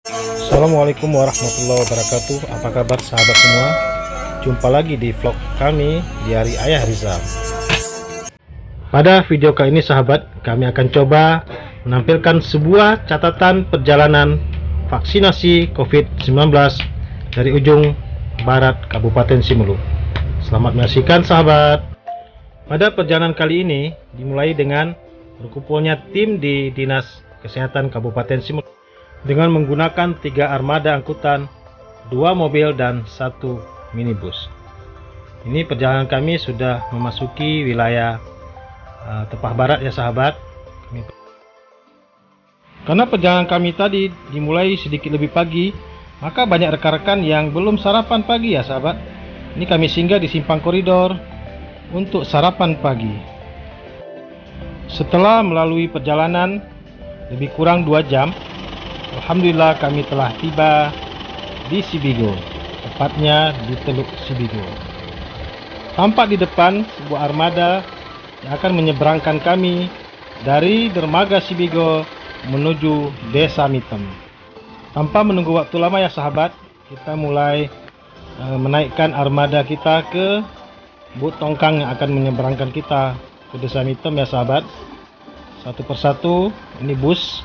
Assalamualaikum warahmatullahi wabarakatuh. Apa kabar sahabat semua? Jumpa lagi di vlog kami di hari Ayah Rizal. Pada video kali ini sahabat, kami akan coba menampilkan sebuah catatan perjalanan vaksinasi COVID-19 dari ujung barat Kabupaten Simelu. Selamat menyaksikan sahabat. Pada perjalanan kali ini dimulai dengan berkumpulnya tim di Dinas Kesehatan Kabupaten Simelu dengan menggunakan 3 armada angkutan, 2 mobil dan 1 minibus. Ini perjalanan kami sudah memasuki wilayah Tepah Barat ya sahabat. Karena perjalanan kami tadi dimulai sedikit lebih pagi, maka banyak rekan-rekan yang belum sarapan pagi ya sahabat. Ini kami singgah di simpang koridor untuk sarapan pagi. Setelah melalui perjalanan lebih kurang 2 jam, alhamdulillah kami telah tiba di Sibigo, tepatnya di Teluk Sibigo. Tampak di depan sebuah armada yang akan menyeberangkan kami dari dermaga Sibigo menuju Desa Mitem. Tanpa menunggu waktu lama ya sahabat, kita mulai menaikkan armada kita ke bot tongkang yang akan menyeberangkan kita ke Desa Mitem ya sahabat. Satu persatu, ini bus.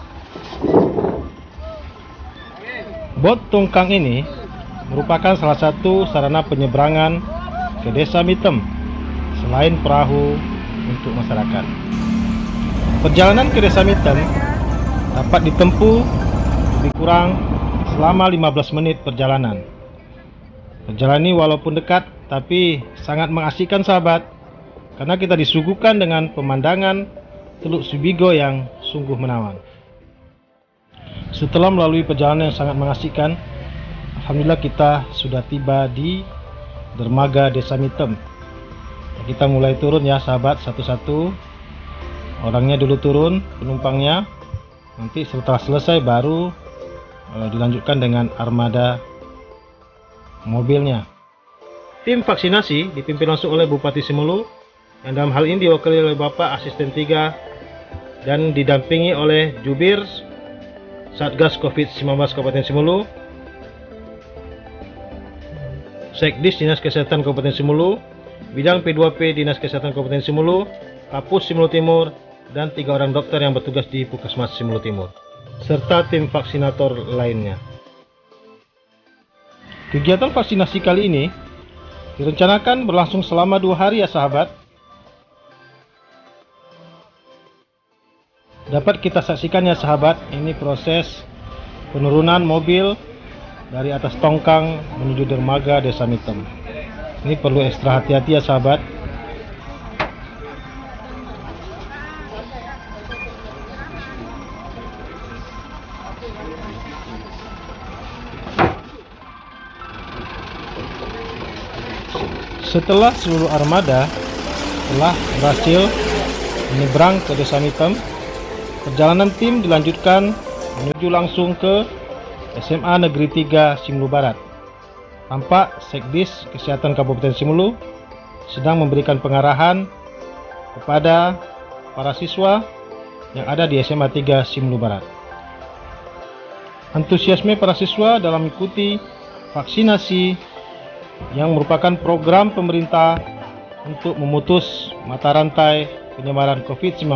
Bot tongkang ini merupakan salah satu sarana penyeberangan ke Desa Mitem selain perahu untuk masyarakat. Perjalanan ke Desa Mitem dapat ditempuh lebih kurang selama 15 menit perjalanan. Perjalanan ini walaupun dekat tapi sangat mengasihkan sahabat, karena kita disuguhkan dengan pemandangan Teluk Sibigo yang sungguh menawan. Setelah melalui perjalanan yang sangat mengasihkan, alhamdulillah kita sudah tiba di dermaga Desa Mitem. Kita mulai turun ya sahabat, satu-satu. Orangnya dulu turun, penumpangnya. Nanti setelah selesai baru dilanjutkan dengan armada mobilnya. Tim vaksinasi dipimpin langsung oleh Bupati Simelu, yang dalam hal ini diwakili oleh Bapak Asisten 3 dan didampingi oleh Jubir Satgas COVID-19 Kabupaten Simelu, Sekdis Dinas Kesehatan Kabupaten Simelu, Bidang P2P Dinas Kesehatan Kabupaten Simelu, Kapus Simelu Timur, dan 3 orang dokter yang bertugas di Puskesmas Simelu Timur, serta tim vaksinator lainnya. Kegiatan vaksinasi kali ini direncanakan berlangsung selama 2 hari ya sahabat. Dapat kita saksikan ya sahabat, ini proses penurunan mobil dari atas tongkang menuju dermaga Desa Mitem. Ini perlu ekstra hati-hati ya sahabat. Setelah seluruh armada telah berhasil menyeberang ke Desa Mitem, perjalanan tim dilanjutkan menuju langsung ke SMA Negeri 3 Simelu Barat. Tampak Sekdis Kesehatan Kabupaten Simelu sedang memberikan pengarahan kepada para siswa yang ada di SMA 3 Simelu Barat. Antusiasme para siswa dalam mengikuti vaksinasi yang merupakan program pemerintah untuk memutus mata rantai penyebaran COVID-19.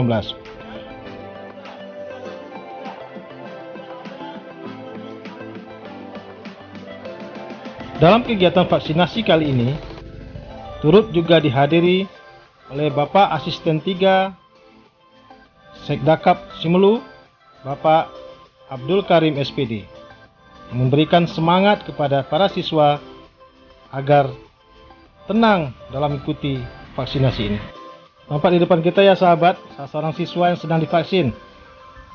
Dalam kegiatan vaksinasi kali ini, turut juga dihadiri oleh Bapak Asisten 3 Sekdakap Simelu, Bapak Abdul Karim SPD, memberikan semangat kepada para siswa agar tenang dalam mengikuti vaksinasi ini. Nampak di depan kita ya sahabat, salah seorang siswa yang sedang divaksin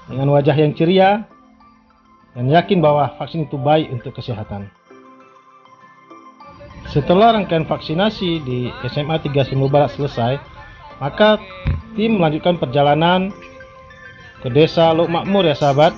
dengan wajah yang ceria dan yakin bahwa vaksin itu baik untuk kesehatan. Setelah rangkaian vaksinasi di SMA 3 Simelu Barat selesai, maka tim melanjutkan perjalanan ke Desa Lok Makmur ya sahabat.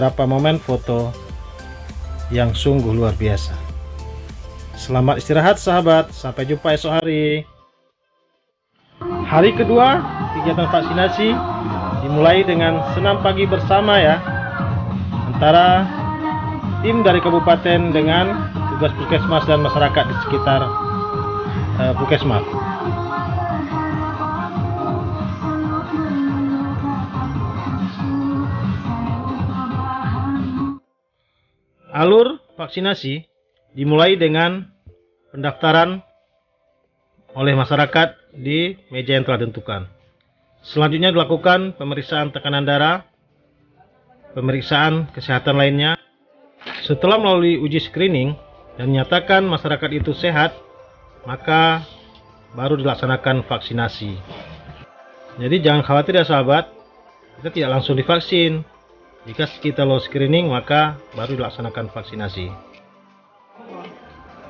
beberapa momen foto yang sungguh luar biasa. Selamat istirahat sahabat, sampai jumpa esok hari. Hari kedua kegiatan vaksinasi dimulai dengan senam pagi bersama ya, antara tim dari kabupaten dengan tugas puskesmas dan masyarakat di sekitar puskesmas. Alur vaksinasi dimulai dengan pendaftaran oleh masyarakat di meja yang telah ditentukan. Selanjutnya dilakukan pemeriksaan tekanan darah, pemeriksaan kesehatan lainnya. Setelah melalui uji screening dan menyatakan masyarakat itu sehat, maka baru dilaksanakan vaksinasi. Jadi jangan khawatir ya sahabat, kita tidak langsung divaksin. Jika kita lolos screening, maka baru dilaksanakan vaksinasi.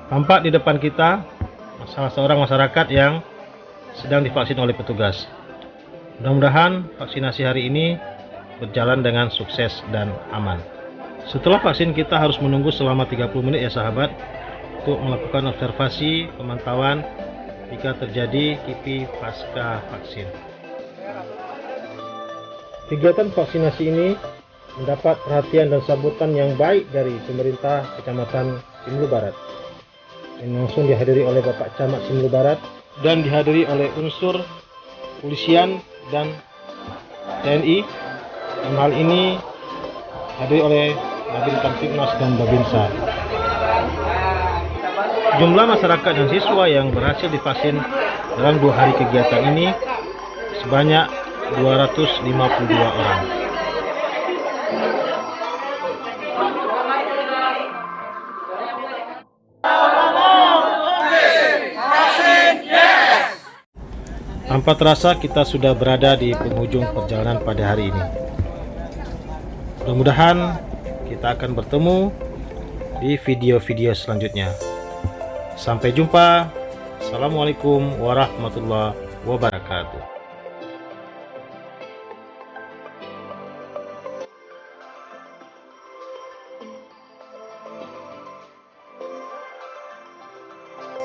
Tampak di depan kita salah seorang masyarakat yang sedang divaksin oleh petugas. Mudah-mudahan vaksinasi hari ini berjalan dengan sukses dan aman. Setelah vaksin, kita harus menunggu selama 30 menit ya sahabat, untuk melakukan observasi pemantauan jika terjadi kipi pasca vaksin. Kegiatan vaksinasi ini mendapat perhatian dan sambutan yang baik dari pemerintah Kecamatan Simelu Barat, yang langsung dihadiri oleh Bapak Camat Simelu Barat dan dihadiri oleh unsur polisian dan TNI. Dalam hal ini dihadiri oleh Babin Kamtibmas dan Babinsa. Jumlah masyarakat dan siswa yang berhasil divaksin dalam 2 hari kegiatan ini sebanyak 252 orang. Tanpa terasa kita sudah berada di penghujung perjalanan pada hari ini. Mudah-mudahan kita akan bertemu di video-video selanjutnya. Sampai jumpa. Assalamualaikum warahmatullahi wabarakatuh.